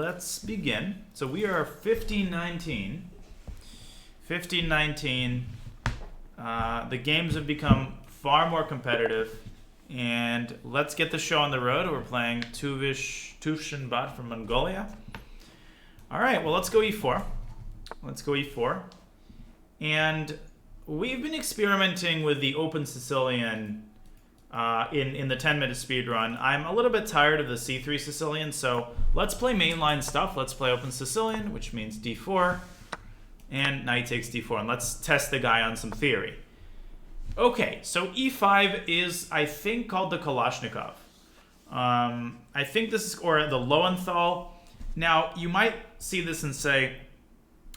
let's begin. So we are 1519. 1519. The games have become far more competitive. And let's get the show on the road. We're playing Tuvshinbat from Mongolia. All right, well, let's go e4. Let's go e4. And we've been experimenting with the open Sicilian in the 10-minute speed run. I'm a little bit tired of the c3 Sicilian, so let's play mainline stuff. Let's play open Sicilian, which means d4, and knight takes d4, and let's test the guy on some theory. Okay, so e5 is, I think, called the Kalashnikov. I think this is, or the Lowenthal. Now, you might see this and say,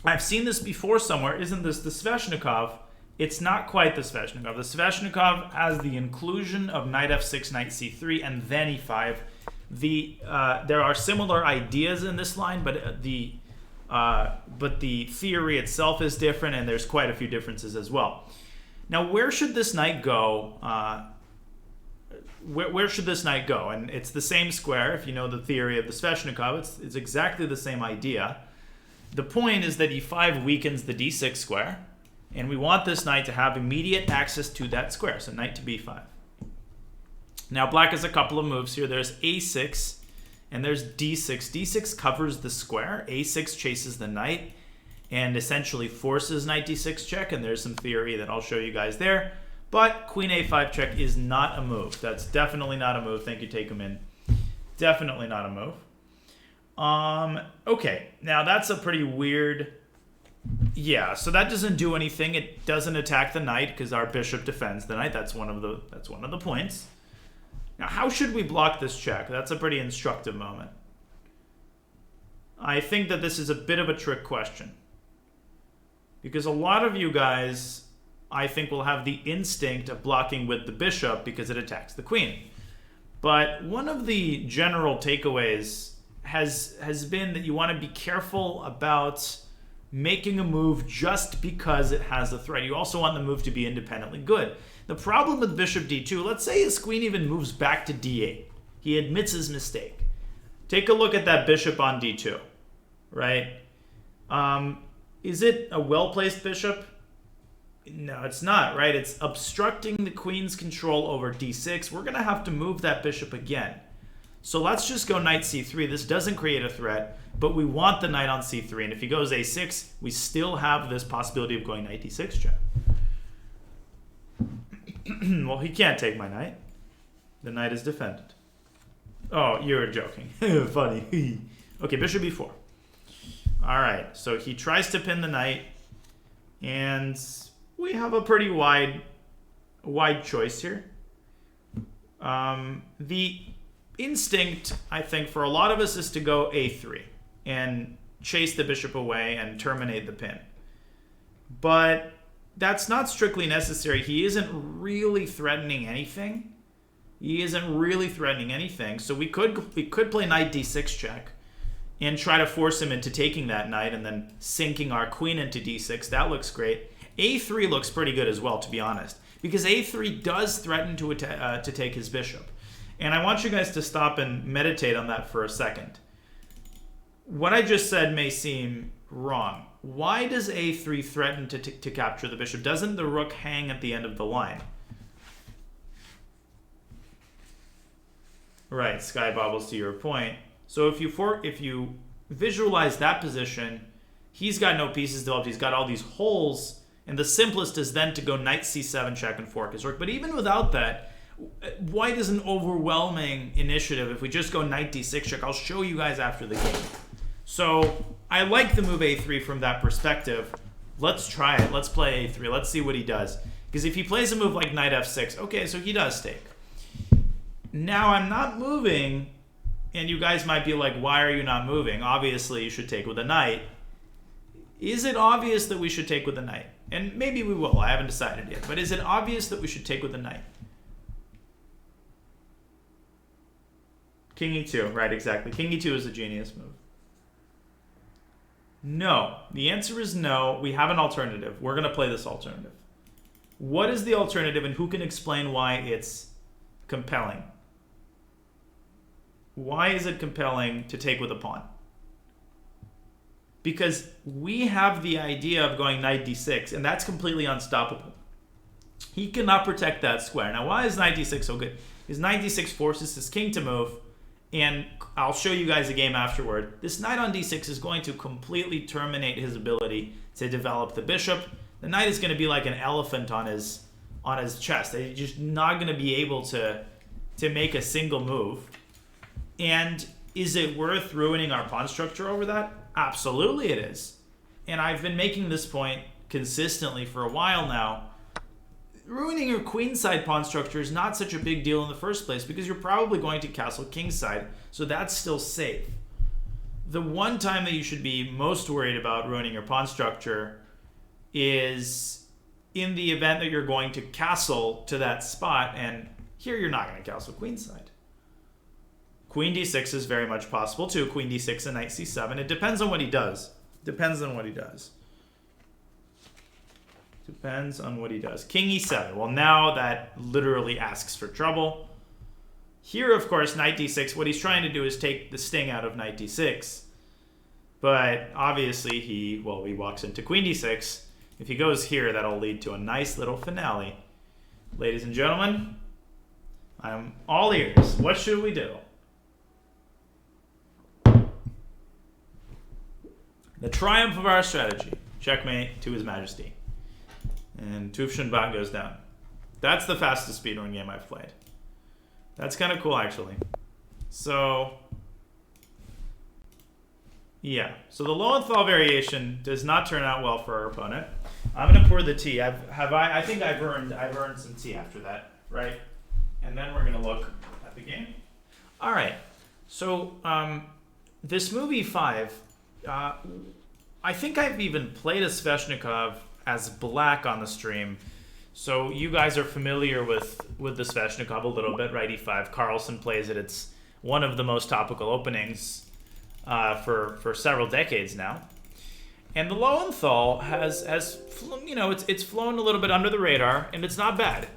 I've seen this before somewhere. Isn't this the Sveshnikov? It's not quite the Sveshnikov. The Sveshnikov has the inclusion of knight f6, knight c3, and then e5. There are similar ideas in this line, but the theory itself is different, and there's quite a few differences as well. Now, where should this knight go? Where should this knight go? And it's the same square. If you know the theory of the Sveshnikov, it's exactly the same idea. The point is that e5 weakens the d6 square, and we want this knight to have immediate access to that square, so knight to b5. Now, black has a couple of moves here. There's a6, and there's d6. d6 covers the square. a6 chases the knight, and essentially forces knight d6 check, and there's some theory that I'll show you guys there. But queen a5 check is not a move. That's definitely not a move. Thank you, take him in. Definitely not a move. Okay, now that's a pretty weird... Yeah, so that doesn't do anything. It doesn't attack the knight because our bishop defends the knight. That's one of the points. Now, how should we block this check? That's a pretty instructive moment. I think that this is a bit of a trick question, because a lot of you guys, I think, will have the instinct of blocking with the bishop because it attacks the queen. But one of the general takeaways has been that you want to be careful about making a move just because it has a threat. You also want the move to be independently good. The problem with bishop d2, let's say his queen even moves back to d8. He admits his mistake. Take a look at that bishop on d2, right? Is it a well-placed bishop? No, it's not, right? It's obstructing the queen's control over d6. We're going to have to move that bishop again. So let's just go knight c3. This doesn't create a threat, but we want the knight on c3. And if he goes a6, we still have this possibility of going knight d6 check. Well, he can't take my knight. The knight is defended. Oh, you're joking. Funny. Okay, bishop b4. All right, so he tries to pin the knight, and we have a pretty wide choice here. The instinct, I think, for a lot of us is to go a3 and chase the bishop away and terminate the pin. But that's not strictly necessary. He isn't really threatening anything. So we could play knight d6 check and try to force him into taking that knight and then sinking our queen into d6. That looks great. a3 looks pretty good as well, to be honest, because a3 does threaten to take his bishop. And I want you guys to stop and meditate on that for a second. What I just said may seem wrong. Why does a3 threaten to capture the bishop? Doesn't the rook hang at the end of the line? Right, Sky Bobbles, to your point. So if you visualize that position, he's got no pieces developed. He's got all these holes, and the simplest is then to go knight c7 check and fork his rook. But even without that, white is an overwhelming initiative. If we just go knight d6 check, I'll show you guys after the game. So I like the move a3 from that perspective. Let's try it. Let's play a3. Let's see what he does. Because if he plays a move like knight f6, okay, so he does take. Now I'm not moving, and you guys might be like, why are you not moving? Obviously, you should take with a knight. Is it obvious that we should take with a knight? And maybe we will. I haven't decided yet. But is it obvious that we should take with a knight? King e2, right, exactly. King e2 is a genius move. No. The answer is no. We have an alternative. We're going to play this alternative. What is the alternative, and who can explain why it's compelling? Why is it compelling to take with a pawn? because we have the idea of going knight d6, and that's completely unstoppable. He cannot protect that square. Now, why is knight d6 so good? Because knight d6 forces his king to move, and I'll show you guys a game afterward. This knight on d6 is going to completely terminate his ability to develop the bishop. The knight is going to be like an elephant on his chest. He's just not going to be able to make a single move. And is it worth ruining our pawn structure over that? Absolutely it is. And I've been making this point consistently for a while now. Ruining your queenside pawn structure is not such a big deal in the first place because you're probably going to castle kingside, so that's still safe. The one time that you should be most worried about ruining your pawn structure is in the event that you're going to castle to that spot, and here you're not going to castle queenside. Queen d6 is very much possible too. Queen d6 and knight c7. It depends on what he does. Depends on what he does. Depends on what he does. King e7. Well, now that literally asks for trouble. Here, of course, knight d6, what he's trying to do is take the sting out of knight d6. But obviously he walks into queen d6. If he goes here, that'll lead to a nice little finale. Ladies and gentlemen, I'm all ears. What should we do? The triumph of our strategy. Checkmate to His Majesty. And Tufshin Bot goes down. That's the fastest speedrun game I've played. That's kind of cool, actually. So, yeah. So the Lowenthal variation does not turn out well for our opponent. I'm gonna pour the tea. I think I've earned some tea after that, right? And then we're gonna look at the game. All right. So this movie 5. I think I've even played a Sveshnikov as black on the stream, so you guys are familiar with the Sveshnikov a little bit, right? E5. Carlsen plays it. It's one of the most topical openings for several decades now. And the Lowenthal has it's flown a little bit under the radar, and it's not bad.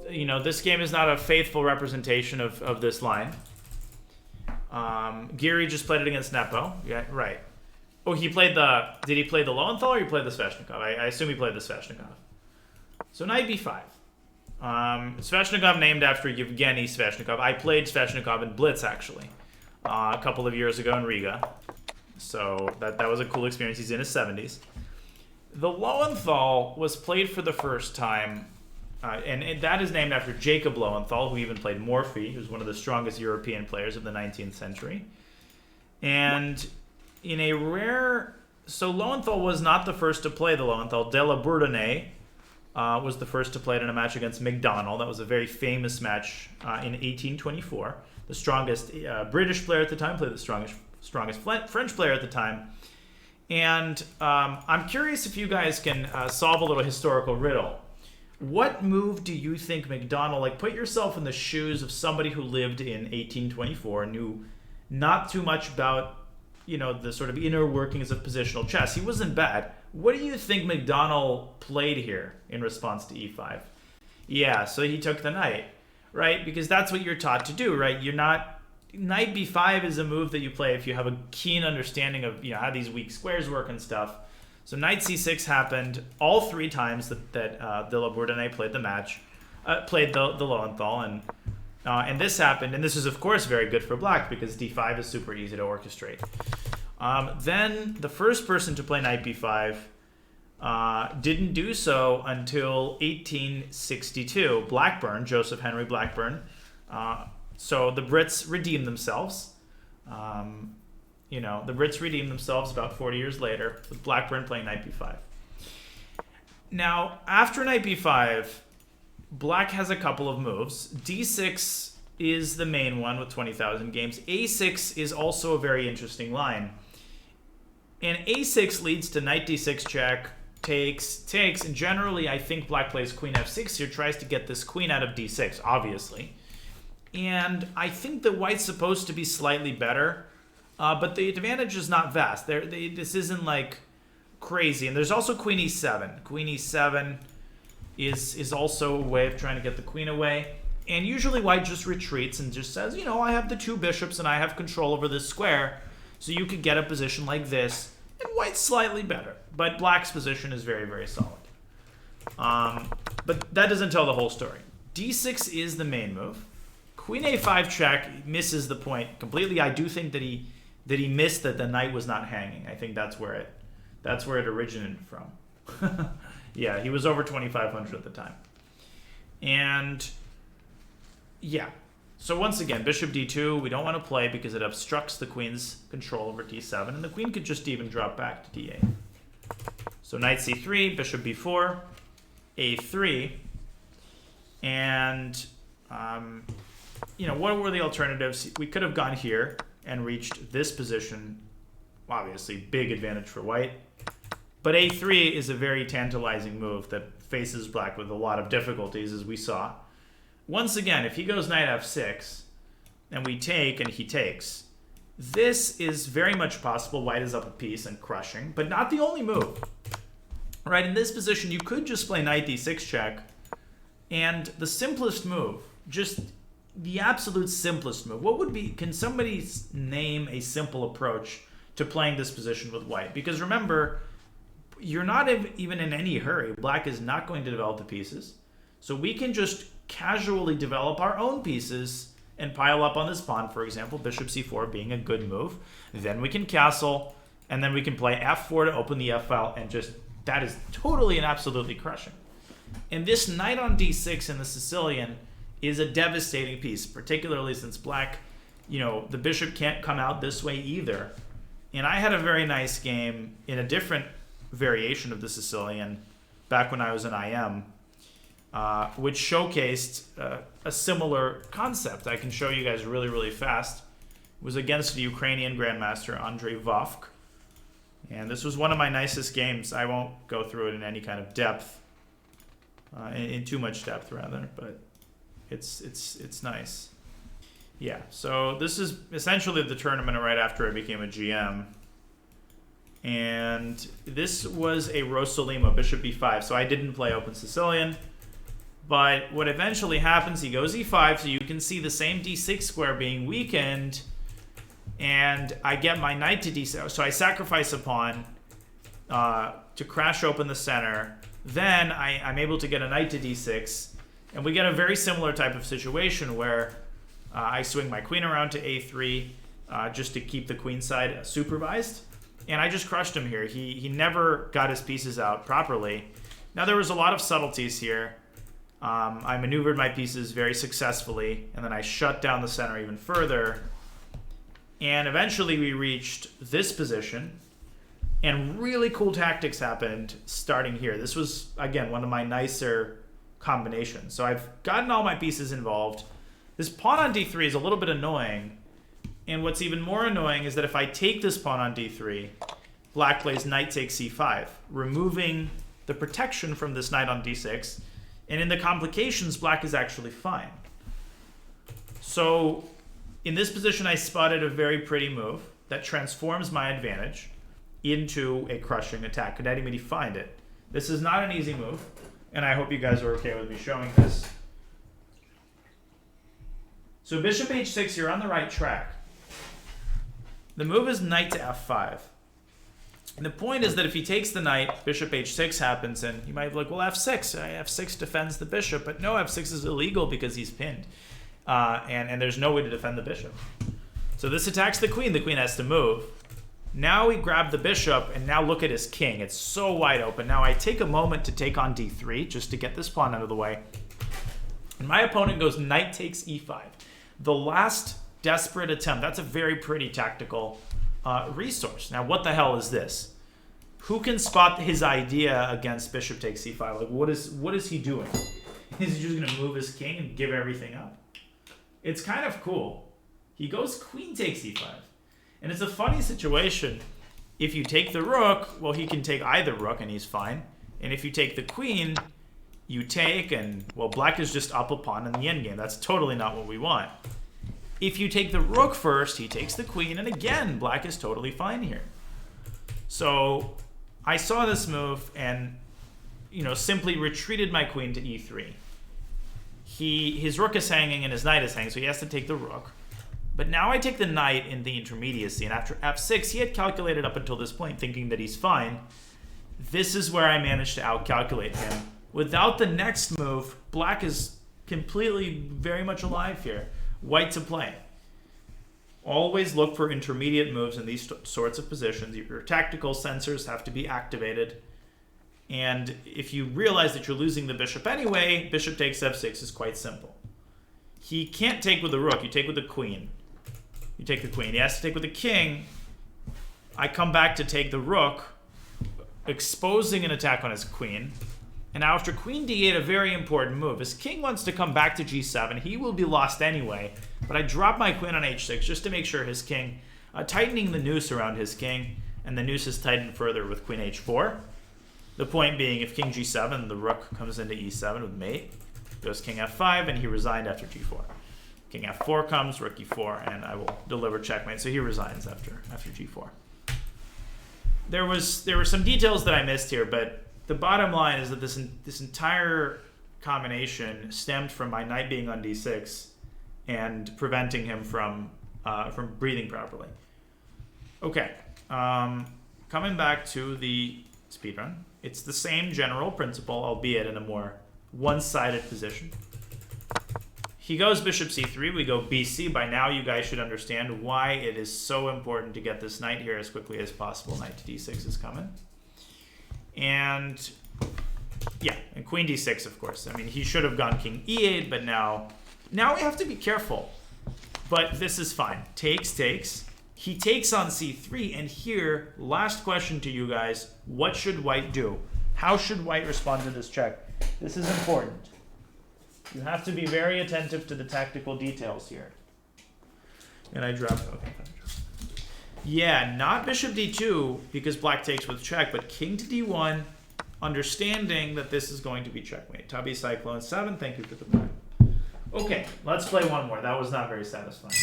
You know, this game is not a faithful representation of this line. Geary just played it against Nepo. Yeah, right. Oh, did he play the Lowenthal or he played the Sveshnikov? I assume he played the Sveshnikov. So knight b5. Sveshnikov named after Yevgeny Sveshnikov. I played Sveshnikov in Blitz, actually, a couple of years ago in Riga. So that was a cool experience. He's in his 70s. The Lowenthal was played for the first time, and that is named after Jacob Lowenthal, who even played Morphy, who's one of the strongest European players of the 19th century. And in a rare... So Lowenthal was not the first to play the Lowenthal. De la Bourdonnais was the first to play it in a match against McDonald. That was a very famous match in 1824. The strongest British player at the time played the strongest French player at the time. And I'm curious if you guys can solve a little historical riddle. What move do you think McDonald... Like, put yourself in the shoes of somebody who lived in 1824 and knew not too much about, the sort of inner workings of positional chess. He wasn't bad. What do you think McDonald played here in response to e5? Yeah, so he took the knight, right? Because that's what you're taught to do, right? You're not... Knight b5 is a move that you play if you have a keen understanding of how these weak squares work and stuff. So knight c6 happened all 3 times that De la Bourdonnais played the match, played the Lowenthal, and this happened, and this is of course very good for black because d5 is super easy to orchestrate. Then the first person to play knight b5 didn't do so until 1862. Blackburn, Joseph Henry Blackburn. So the Brits redeemed themselves. The Brits redeemed themselves about 40 years later with Blackburn playing knight b5. Now, after knight b5, black has a couple of moves. d6 is the main one with 20,000 games. a6 is also a very interesting line. And a6 leads to knight d6 check, takes, and generally I think black plays queen f6 here, tries to get this queen out of d6, obviously. And I think that white's supposed to be slightly better, but the advantage is not vast. This isn't like crazy. And there's also queen e7. Queen e7 is also a way of trying to get the queen away. And usually white just retreats and just says, I have the 2 bishops and I have control over this square. So you could get a position like this and white's slightly better. But black's position is very, very solid. But that doesn't tell the whole story. D6 is the main move. Queen A5 check misses the point completely. I do think that he missed that the knight was not hanging. I think that's where it originated from. Yeah, he was over 2,500 at the time. And yeah, so once again, bishop d2, we don't want to play because it obstructs the queen's control over d7, and the queen could just even drop back to d8. So knight c3, bishop b4, a3, and what were the alternatives? We could have gone here and reached this position. Obviously, big advantage for white. But a3 is a very tantalizing move that faces black with a lot of difficulties, as we saw. Once again, if he goes knight f6, and we take, and he takes, this is very much possible. White is up a piece and crushing, but not the only move. Right, in this position, you could just play knight d6 check, and the simplest move, just the absolute simplest move, what would be, can somebody name a simple approach to playing this position with white? Because remember, you're not even in any hurry. Black is not going to develop the pieces. So we can just casually develop our own pieces and pile up on this pawn, for example, bishop c4 being a good move. Then we can castle, and then we can play f4 to open the f-file, and just, that is totally and absolutely crushing. And this knight on d6 in the Sicilian is a devastating piece, particularly since black, the bishop can't come out this way either. And I had a very nice game in a different variation of the Sicilian back when I was in IM, which showcased a similar concept. I can show you guys really, really fast. It was against the Ukrainian Grandmaster Andrei Vovk. And this was one of my nicest games. I won't go through it in any kind of depth, in too much depth rather, but it's nice. Yeah, so this is essentially the tournament right after I became a GM. And this was a Rosolimo, bishop b5. So I didn't play open Sicilian. But what eventually happens, he goes e5, so you can see the same d6 square being weakened. And I get my knight to d6. So I sacrifice a pawn to crash open the center. Then I'm able to get a knight to d6. And we get a very similar type of situation where I swing my queen around to a3 just to keep the queen side supervised. And I just crushed him here. He never got his pieces out properly. Now, there was a lot of subtleties here. I maneuvered my pieces very successfully, and then I shut down the center even further. And eventually we reached this position, and really cool tactics happened starting here. This was, again, one of my nicer combinations. So I've gotten all my pieces involved. This pawn on d3 is a little bit annoying. And what's even more annoying is that if I take this pawn on d3, black plays knight takes c5, removing the protection from this knight on d6. And in the complications, black is actually fine. So in this position, I spotted a very pretty move that transforms my advantage into a crushing attack. Could anybody find it? This is not an easy move, and I hope you guys are okay with me showing this. So bishop h6, you're on the right track. The move is knight to f5. And the point is that if he takes the knight, bishop h6 happens, and you might be like, well, f6. F6 defends the bishop. But no, f6 is illegal because he's pinned. And there's no way to defend the bishop. So this attacks the queen. The queen has to move. Now we grab the bishop, and now look at his king. It's so wide open. Now I take a moment to take on d3 just to get this pawn out of the way. And my opponent goes knight takes e5. The last desperate attempt. That's a very pretty tactical resource. Now, what the hell is this? Who can spot his idea against bishop takes c5? Like, what is he doing? Is he just going to move his king and give everything up? It's kind of cool. He goes queen takes e5. And it's a funny situation. If you take the rook, well, he can take either rook and he's fine. And if you take the queen, you take, and, well, black is just up a pawn in the endgame. That's totally not what we want. If you take the rook first, he takes the queen, and again, black is totally fine here. So I saw this move and, simply retreated my queen to e3. His rook is hanging and his knight is hanging, so he has to take the rook. But now I take the knight in the intermediacy, and after f6, he had calculated up until this point, thinking that he's fine. This is where I managed to outcalculate him. Without the next move, black is completely very much alive here. White to play. Always look for intermediate moves in these sorts of positions. Your tactical sensors have to be activated. And if you realize that you're losing the bishop anyway, bishop takes f6 is quite simple. He can't take with the rook. You take with the queen. You take the queen. He has to take with the king. I come back to take the rook, exposing an attack on his queen. And now after queen d8, a very important move. His king wants to come back to g7. He will be lost anyway. But I drop my queen on h6 just to make sure his king, tightening the noose around his king. And the noose is tightened further with queen h4. The point being, if king g7, the rook comes into e7 with mate. Goes king f5, and he resigned after g4. King f4 comes, rook e4, and I will deliver checkmate. So he resigns after g4. There were some details that I missed here, but the bottom line is that this entire combination stemmed from my knight being on d6 and preventing him from breathing properly. Okay, coming back to the speedrun, it's the same general principle, albeit in a more one-sided position. He goes bishop c3, we go bc. By now you guys should understand why it is so important to get this knight here as quickly as possible. Knight to d6 is coming. And yeah, and queen d6, of course. I mean, he should have gone king e8, but now we have to be careful. But this is fine. Takes. He takes on c3, and here, last question to you guys, what should white do? How should white respond to this check? This is important. You have to be very attentive to the tactical details here. And I dropped, okay. Yeah, not bishop d2, because black takes with check, but king to d1, understanding that this is going to be checkmate. Tubby Cyclone 7, thank you for the prime. Okay, let's play one more. That was not very satisfying.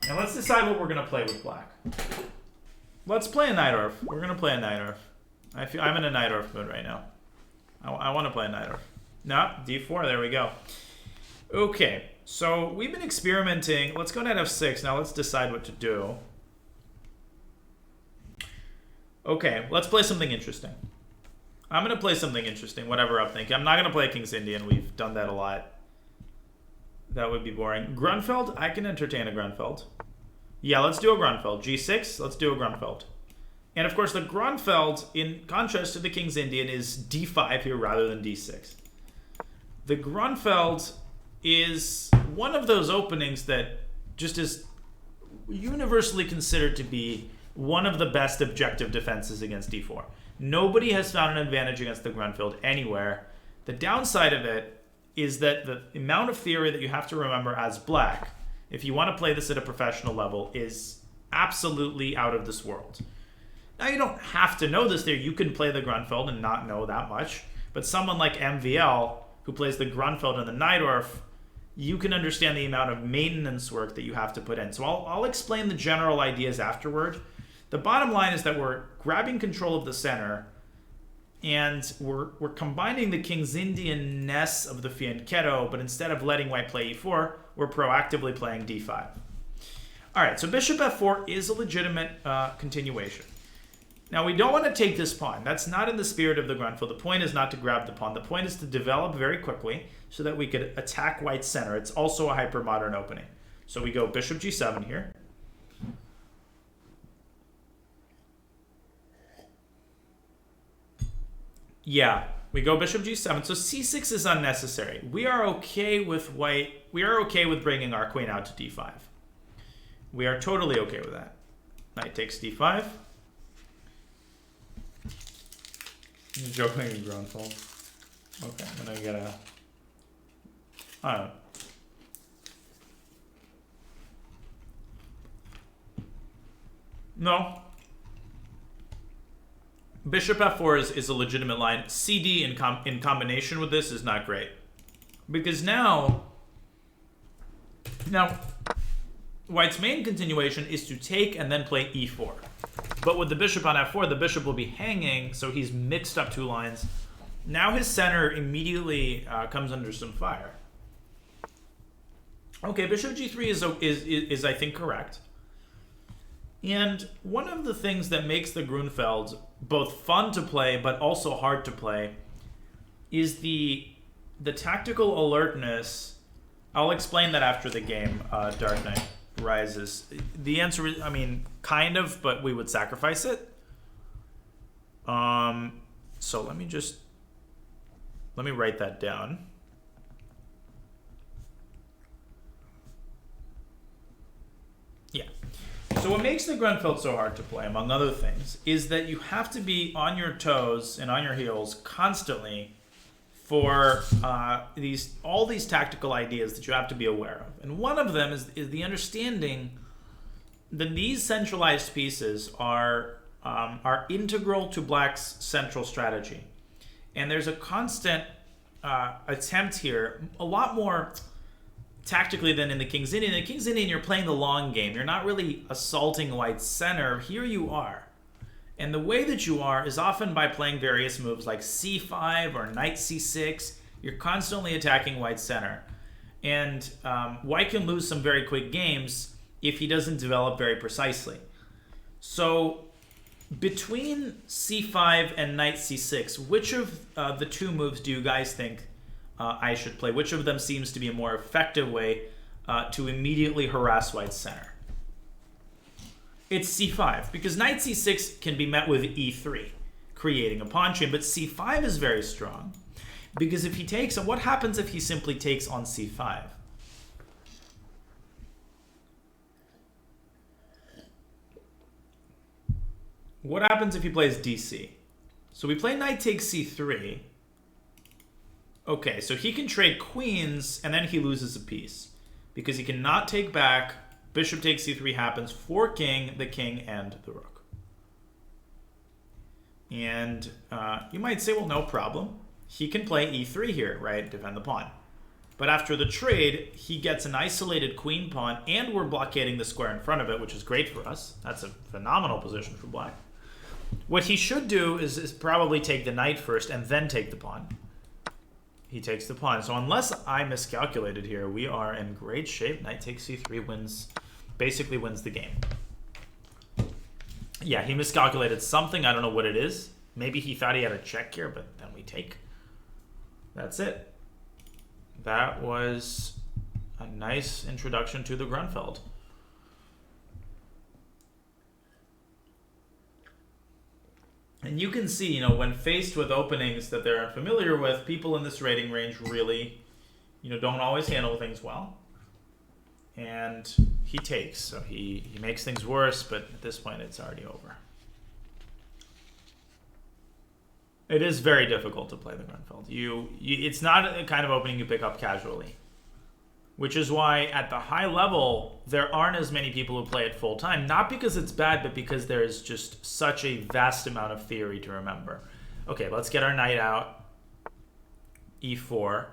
Now let's decide what we're going to play with black. Let's play a knight orf. We're going to play a knight orf. I'm in a knight orf mood right now. I want to play a knight orf. No, d4, there we go. Okay, so we've been experimenting. Let's go knight f6. Now let's decide what to do. Okay, let's play something interesting. I'm going to play something interesting, whatever I'm thinking. I'm not going to play King's Indian. We've done that a lot. That would be boring. Grünfeld, I can entertain a Grünfeld. Yeah, let's do a Grünfeld. G6, let's do a Grünfeld. And of course, the Grünfeld, in contrast to the King's Indian, is d5 here rather than d6. The Grünfeld is one of those openings that just is universally considered to be one of the best objective defenses against d4. Nobody has found an advantage against the Grünfeld anywhere. The downside of it is that the amount of theory that you have to remember as black, if you want to play this at a professional level, is absolutely out of this world. Now, you don't have to know this theory. You can play the Grünfeld and not know that much. But someone like MVL, who plays the Grünfeld and the Najdorf, you can understand the amount of maintenance work that you have to put in. So I'll explain the general ideas afterward. The bottom line is that we're grabbing control of the center, and we're combining the King's Indian-ness of the fianchetto, but instead of letting white play e4, we're proactively playing d5. All right, so bishop f4 is a legitimate continuation. Now, we don't want to take this pawn. That's not in the spirit of the Grünfeld. The point is not to grab the pawn. The point is to develop very quickly so that we could attack white's center. It's also a hyper-modern opening. So we go bishop g7 here. Yeah, we go bishop g7. So c6 is unnecessary. We are okay with white. We are okay with bringing our queen out to d5. We are totally okay with that. Knight takes d5. You're joking in Grünfeld. Okay, I'm gonna get a... I don't know. No. Bishop f4 is a legitimate line. CD in combination with this is not great. Because now, white's main continuation is to take and then play e4. But with the bishop on f4, the bishop will be hanging, so he's mixed up two lines. Now his center immediately comes under some fire. Okay, bishop g3 is I think correct. And one of the things that makes the Grünfeld both fun to play but also hard to play is the tactical alertness. I'll explain that after the game, Dark Knight Rises. The answer is, I mean, kind of, but we would sacrifice it. So let me write that down. Yeah. So what makes the Grünfeld so hard to play, among other things, is that you have to be on your toes and on your heels constantly for all these tactical ideas that you have to be aware of. And one of them is the understanding that these centralized pieces are integral to Black's central strategy. And there's a constant attempt here, a lot more tactically than in the King's Indian. In the King's Indian, you're playing the long game. You're not really assaulting White's center. Here you are. And the way that you are is often by playing various moves like c5 or knight c6. You're constantly attacking White's center. And White can lose some very quick games if he doesn't develop very precisely. So between c5 and knight c6, which of the two moves do you guys think I should play? Which of them seems to be a more effective way to immediately harass White's center? It's c5, because knight c6 can be met with e3, creating a pawn chain, but c5 is very strong, because if he takes, what happens if he simply takes on c5? What happens if he plays dc? So we play knight takes c3. Okay, so he can trade queens, and then he loses a piece, because he cannot take back. Bishop takes c3 happens, forking the king and the rook. And you might say, well, no problem. He can play e3 here, right? Defend the pawn. But after the trade, he gets an isolated queen pawn, and we're blockading the square in front of it, which is great for us. That's a phenomenal position for Black. What he should do is probably take the knight first and then take the pawn. He takes the pawn. So unless I miscalculated here, we are in great shape. Knight takes c3 basically wins the game. Yeah, he miscalculated something. I don't know what it is. Maybe he thought he had a check here, but then we take. That's it. That was a nice introduction to the Grünfeld. And you can see, when faced with openings that they're unfamiliar with, people in this rating range really, don't always handle things well. And he takes, so he makes things worse, but at this point it's already over. It is very difficult to play the Grünfeld. It's not a kind of opening you pick up casually, which is why at the high level there aren't as many people who play it full time. Not because it's bad, but because there's just such a vast amount of theory to remember. Okay, let's get our knight out. e4.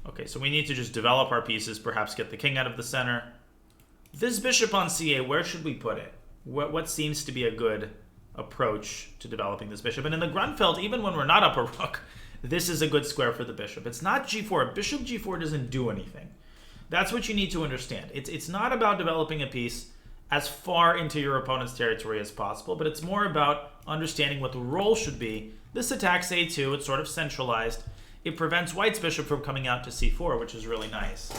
Okay, so we need to just develop our pieces, perhaps get the king out of the center. This bishop on c8, where should we put it? What seems to be a good approach to developing this bishop? And in the Grünfeld, even when we're not up a rook, this is a good square for the bishop. It's not g4. Bishop g4 doesn't do anything. That's what you need to understand. It's not about developing a piece as far into your opponent's territory as possible, but it's more about understanding what the role should be. This attacks a2. It's sort of centralized. It prevents White's bishop from coming out to c4, which is really nice.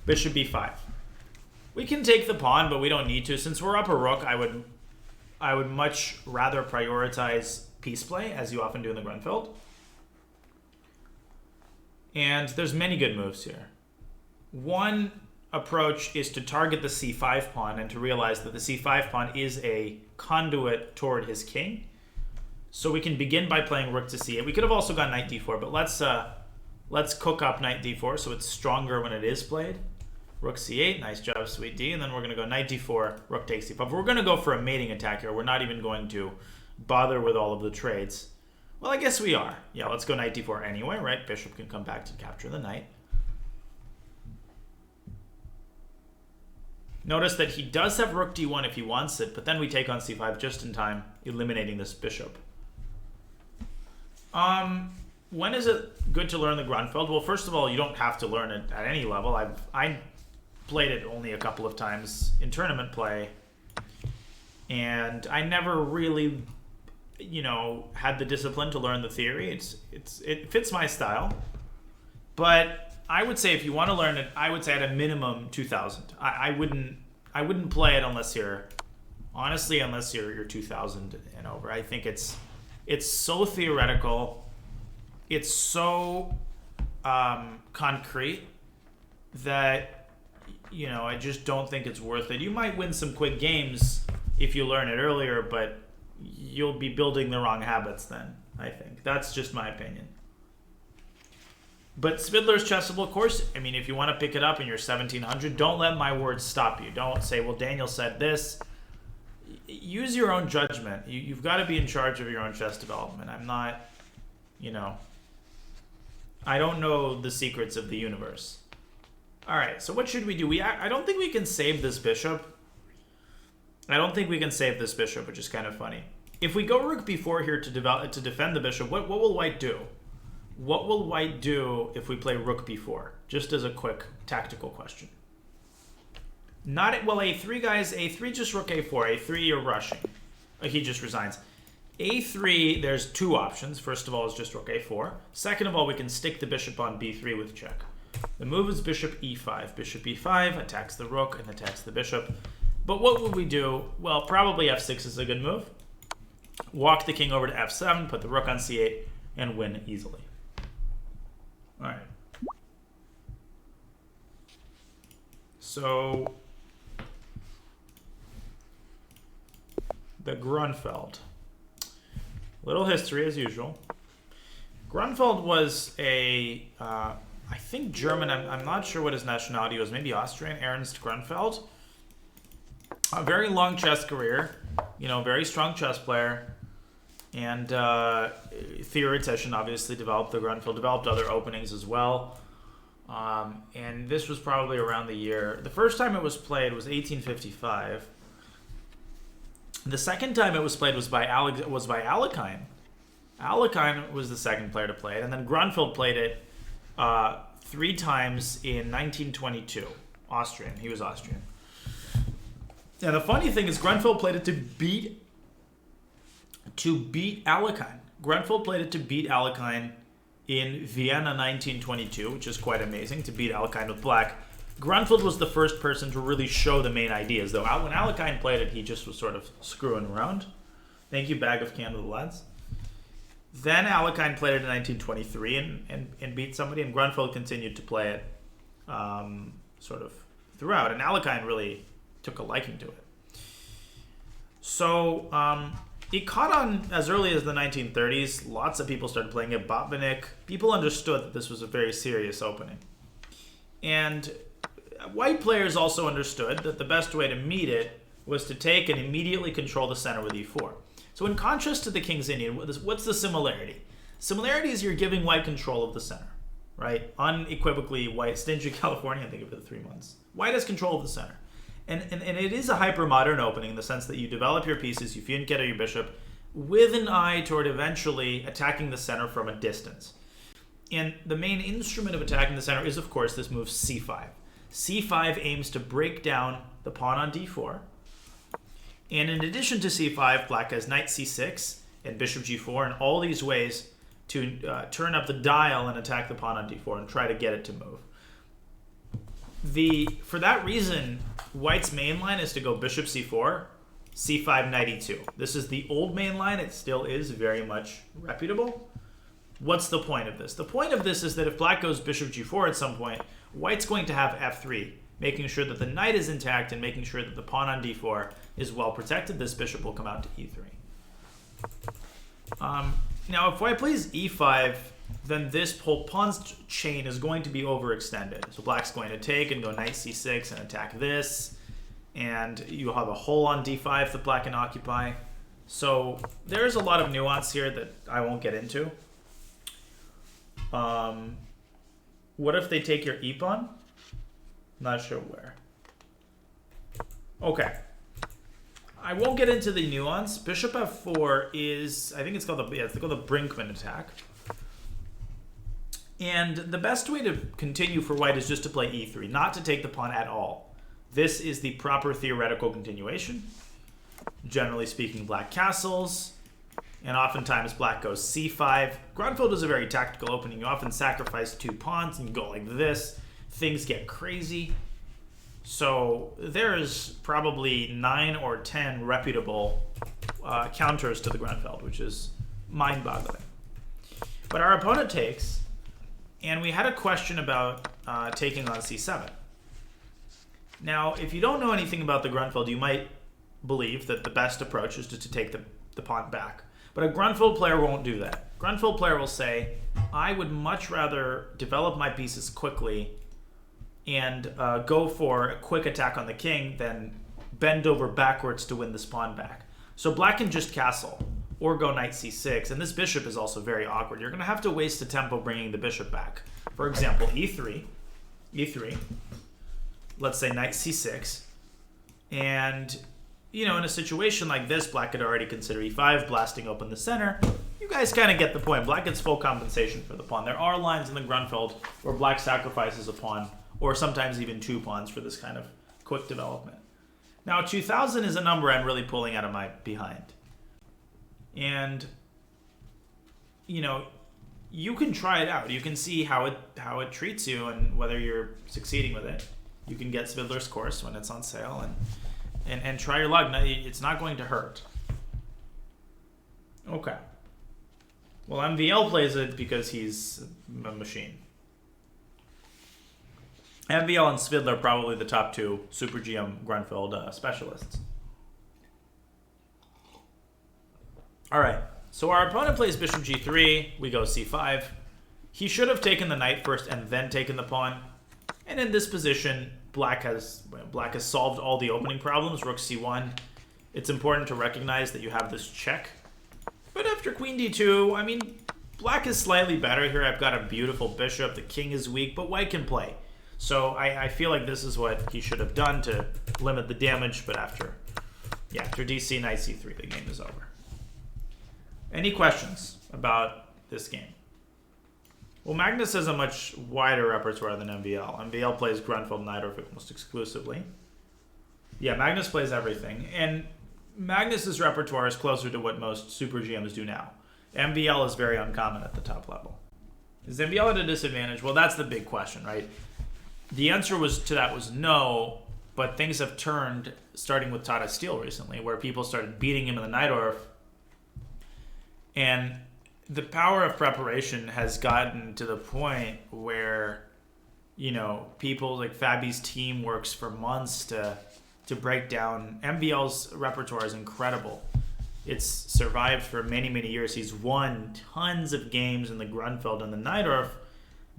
Bishop b5. We can take the pawn, but we don't need to. Since we're up a rook, I would much rather prioritize piece play, as you often do in the Grünfeld. And there's many good moves here. One approach is to target the c5 pawn and to realize that the c5 pawn is a conduit toward his king. So we can begin by playing rook to c8. We could have also gone knight d4, but let's cook up knight d4 so it's stronger when it is played. Rook c8, nice job, sweet d, and then we're going to go knight d4, rook takes c5. We're going to go for a mating attack here. We're not even going to bother with all of the trades. Well, I guess we are. Yeah, let's go knight d4 anyway, right? Bishop can come back to capture the knight. Notice that he does have rook d1 if he wants it, but then we take on c5 just in time, eliminating this bishop. when is it good to learn the Grünfeld? Well, first of all, you don't have to learn it at any level. I played it only a couple of times in tournament play, and I never really, had the discipline to learn the theory. It fits my style, but I would say if you want to learn it, I would say at a minimum 2000. I wouldn't play it unless you're 2000 and over. I think it's so theoretical. It's so concrete that I just don't think it's worth it. You might win some quick games if you learn it earlier, but you'll be building the wrong habits then, I think. That's just my opinion. But Spidler's Chessable, of course, if you want to pick it up and you're 1700, don't let my words stop you. Don't say, well, Daniel said this. Use your own judgment. You've got to be in charge of your own chess development. I'm not, I don't know the secrets of the universe. All right, so what should we do? I don't think we can save this bishop. Which is kind of funny. If we go rook b4 here to defend the bishop, what will white do? What will white do if we play rook b4? Just as a quick tactical question. A3, guys. A3, just rook a4. A3, you're rushing. He just resigns. A3, there's two options. First of all, is just rook a4. Second of all, we can stick the bishop on b3 with check. The move is bishop e5. Bishop e5 attacks the rook and attacks the bishop. But what would we do? Well, probably f6 is a good move. Walk the king over to f7, put the rook on c8, and win easily. All right. So the Grünfeld. Little history as usual. Grünfeld was I think German. I'm not sure what his nationality was. Maybe Austrian. Ernst Grünfeld. A very long chess career. Very strong chess player. And theoretician, obviously, developed the Grünfeld. Developed other openings as well. And this was probably around the year. The first time it was played was 1855. The second time it was played was by Alekhine. Alekhine was the second player to play it, and then Grünfeld played it 3 times in 1922. Austrian. He was Austrian. And the funny thing is, Grünfeld played it to beat Alekhine. Grünfeld played it to beat Alekhine in Vienna 1922, which is quite amazing, to beat Alekhine with black. Grünfeld was the first person to really show the main ideas, though when Alekhine played it, he just was sort of screwing around. Thank you, Bag of Candle Lads. Then Alekhine played it in 1923 and beat somebody, and Grünfeld continued to play it sort of throughout, and Alekhine really took a liking to it. So it caught on as early as the 1930s. Lots of people started playing it. Botvinnik. People understood that this was a very serious opening. And white players also understood that the best way to meet it was to take and immediately control the center with e4. So in contrast to the King's Indian, what's the similarity? Similarity is you're giving white control of the center, right? Unequivocally, white, stingy California, I think of it 3 months. White has control of the center. And it is a hyper-modern opening in the sense that you develop your pieces, you fianchetto your bishop, with an eye toward eventually attacking the center from a distance. And the main instrument of attacking the center is, of course, this move c5. c5 aims to break down the pawn on d4. And in addition to c5, black has knight c6 and bishop g4 and all these ways to turn up the dial and attack the pawn on d4 and try to get it to move. For that reason, white's main line is to go bishop c4, c5, knight e2. This is the old main line. It still is very much reputable. What's the point of this? The point of this is that if black goes bishop g4 at some point, white's going to have f3, making sure that the knight is intact and making sure that the pawn on d4 is well protected. This bishop will come out to e3. Now, if white plays e5, then this whole pawn's chain is going to be overextended. So black's going to take and go knight c6 and attack this. And you'll have a hole on d5 that black can occupy. So there's a lot of nuance here that I won't get into. What if they take your e-pawn? Not sure where. Okay. I won't get into the nuance. Bishop f4 is, I think it's called the Brinkman attack. And the best way to continue for white is just to play e3, not to take the pawn at all. This is the proper theoretical continuation. Generally speaking, black castles, and oftentimes black goes c5. Grünfeld is a very tactical opening. You often sacrifice 2 pawns and you go like this. Things get crazy. So there's probably 9 or 10 reputable counters to the Grünfeld, which is mind-boggling. But our opponent takes, and we had a question about taking on c7. Now, if you don't know anything about the Grünfeld, you might believe that the best approach is to take the pawn back. But a Grünfeld player won't do that. Grünfeld player will say, I would much rather develop my pieces quickly and go for a quick attack on the king than bend over backwards to win this pawn back. So black can just castle or go knight c6, and this bishop is also very awkward. You're going to have to waste a tempo bringing the bishop back. For example, e3, let's say knight c6, and in a situation like this, black could already consider e5, blasting open the center. You guys kind of get the point. Black gets full compensation for the pawn. There are lines in the Grünfeld where black sacrifices a pawn, or sometimes even 2 pawns for this kind of quick development. Now, 2000 is a number I'm really pulling out of my behind. And, you can try it out. You can see how it treats you and whether you're succeeding with it. You can get Svidler's course when it's on sale and try your luck. It's not going to hurt. Okay. Well, MVL plays it because he's a machine. MVL and Svidler are probably the top 2 Super GM Grünfeld specialists. All right. So our opponent plays bishop g3. We go c5. He should have taken the knight first and then taken the pawn. And in this position, black has solved all the opening problems. Rook c1. It's important to recognize that you have this check. But after queen d2, I mean, black is slightly better here. I've got a beautiful bishop. The king is weak, but white can play. So I feel like this is what he should have done to limit the damage. But after dc, knight c3, the game is over. Any questions about this game? Well, Magnus has a much wider repertoire than MVL. MVL plays Grünfeld and Najdorf almost exclusively. Yeah, Magnus plays everything. And Magnus's repertoire is closer to what most Super GMs do now. MVL is very uncommon at the top level. Is MVL at a disadvantage? Well, that's the big question, right? The answer to that was no, but things have turned, starting with Tata Steel recently, where people started beating him in the Najdorf. And the power of preparation has gotten to the point where, people like Fabi's team works for months to break down. MVL's repertoire is incredible. It's survived for many, many years. He's won tons of games in the Grünfeld and the Najdorf,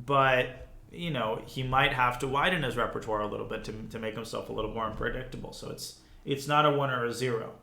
but, he might have to widen his repertoire a little bit to make himself a little more unpredictable. So it's not a 1 or a 0.